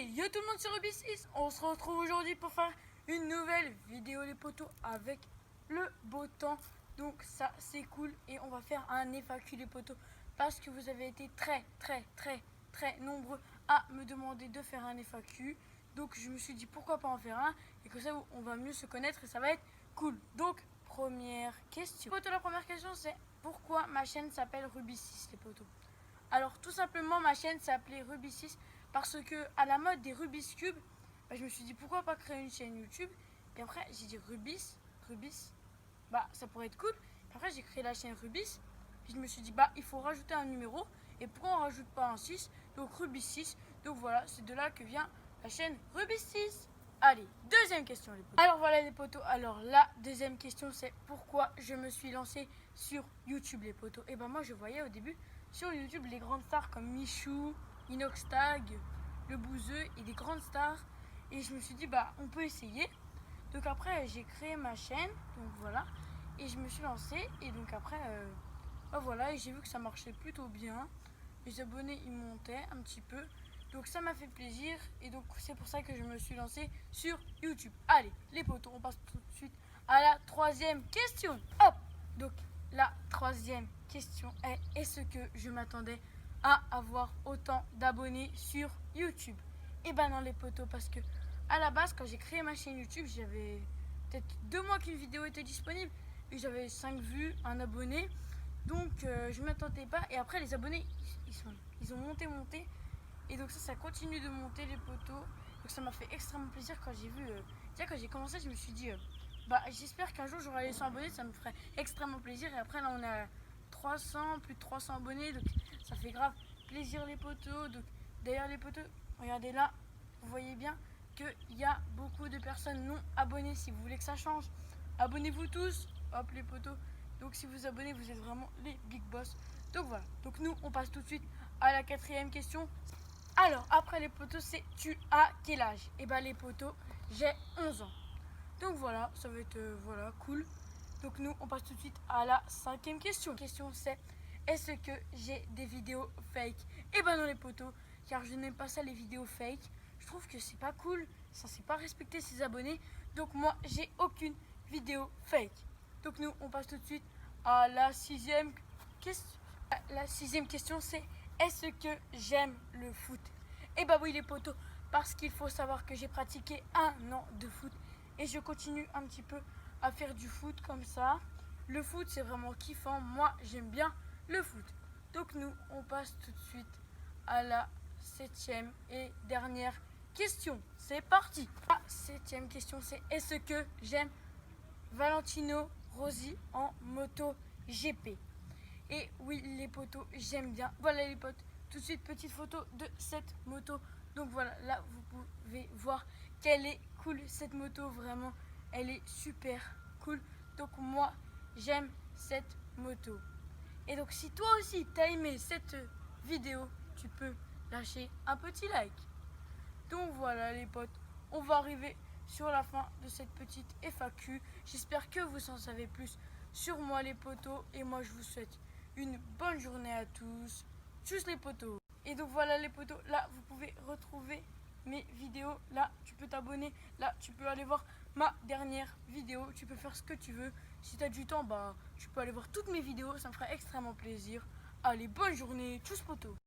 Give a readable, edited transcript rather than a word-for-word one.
Allez, yo tout le monde sur Ruby6, on se retrouve aujourd'hui pour faire une nouvelle vidéo les potos avec le beau temps. Donc ça c'est cool et on va faire un FAQ les potos parce que vous avez été très nombreux à me demander de faire un FAQ. Donc je me suis dit pourquoi pas en faire un et que ça on va mieux se connaître et ça va être cool. Donc première question. La première question c'est pourquoi ma chaîne s'appelle Ruby6 les potos. Alors tout simplement ma chaîne s'appelait Ruby6 parce que à la mode des Rubik's Cube, je me suis dit pourquoi pas créer une chaîne YouTube. Et après j'ai dit Rubis, ça pourrait être cool. Et après j'ai créé la chaîne Rubis. Puis je me suis dit il faut rajouter un numéro. Et pourquoi on rajoute pas un 6? Donc Rubis6. Donc voilà, c'est de là que vient la chaîne Rubis6. Allez, deuxième question les potos. Alors voilà les potos. Alors la deuxième question c'est pourquoi je me suis lancé sur YouTube les potos. Et moi je voyais au début sur YouTube les grandes stars comme Michou, Inoxtag, le Bouzeux et des grandes stars. Et je me suis dit on peut essayer. Donc après j'ai créé ma chaîne, donc voilà. Et je me suis lancée et donc après voilà, et j'ai vu que ça marchait plutôt bien. Les abonnés ils montaient un petit peu. Donc ça m'a fait plaisir et donc c'est pour ça que je me suis lancée sur YouTube. Allez les potos, on passe tout de suite à la troisième question. Hop. Donc la troisième question est-ce que je m'attendais à avoir autant d'abonnés sur YouTube? Et non les potos, parce que à la base quand j'ai créé ma chaîne YouTube, j'avais peut-être 2 mois qu'une vidéo était disponible et j'avais 5 vues, un abonné. Donc je m'attendais pas et après les abonnés ils ont monté et donc ça continue de monter les potos. Donc ça m'a fait extrêmement plaisir quand j'ai vu quand j'ai commencé, je me suis dit j'espère qu'un jour j'aurai les 100 abonnés, ça me ferait extrêmement plaisir. Et après là on a 300, plus de 300 abonnés, donc ça fait grave plaisir les potos. Donc d'ailleurs les potos, regardez là, vous voyez bien qu'il y a beaucoup de personnes non abonnées. Si vous voulez que ça change, abonnez-vous tous, hop les potos. Donc si vous abonnez, vous êtes vraiment les big boss. Donc voilà, donc nous on passe tout de suite à la quatrième question. Alors après les potos, c'est tu as quel âge? Et les potos, j'ai 11 ans. Donc voilà, ça va être cool. Donc nous on passe tout de suite à la cinquième question. La question c'est est-ce que j'ai des vidéos fake? Et non les potos, car je n'aime pas ça les vidéos fake. Je trouve que c'est pas cool, ça c'est pas respecter ses abonnés. Donc moi j'ai aucune vidéo fake. Donc nous on passe tout de suite à la sixième question. La sixième question c'est est-ce que j'aime le foot? Et oui les potos, parce qu'il faut savoir que j'ai pratiqué 1 an de foot et je continue un petit peu à faire du foot comme ça. Le foot c'est vraiment kiffant, moi j'aime bien le foot. Donc nous on passe tout de suite à la septième et dernière question. C'est parti. La septième question c'est est-ce que j'aime Valentino Rossi en moto GP? Et oui les potos, j'aime bien. Voilà les potes, tout de suite petite photo de cette moto. Donc voilà, là vous pouvez voir qu'elle est cool cette moto, vraiment elle est super cool. Donc moi j'aime cette moto. Et donc si toi aussi t'as aimé cette vidéo, tu peux lâcher un petit like. Donc voilà les potes, on va arriver sur la fin de cette petite FAQ. J'espère que vous en savez plus sur moi les potos. Et moi je vous souhaite une bonne journée à tous. Tchuss les potos. Et donc voilà les potos, là vous pouvez retrouver mes vidéos. Là tu peux t'abonner, là tu peux aller voir ma dernière vidéo. Tu peux faire ce que tu veux. Si tu as du temps, tu peux aller voir toutes mes vidéos, ça me ferait extrêmement plaisir. Allez, bonne journée, tchuss potos.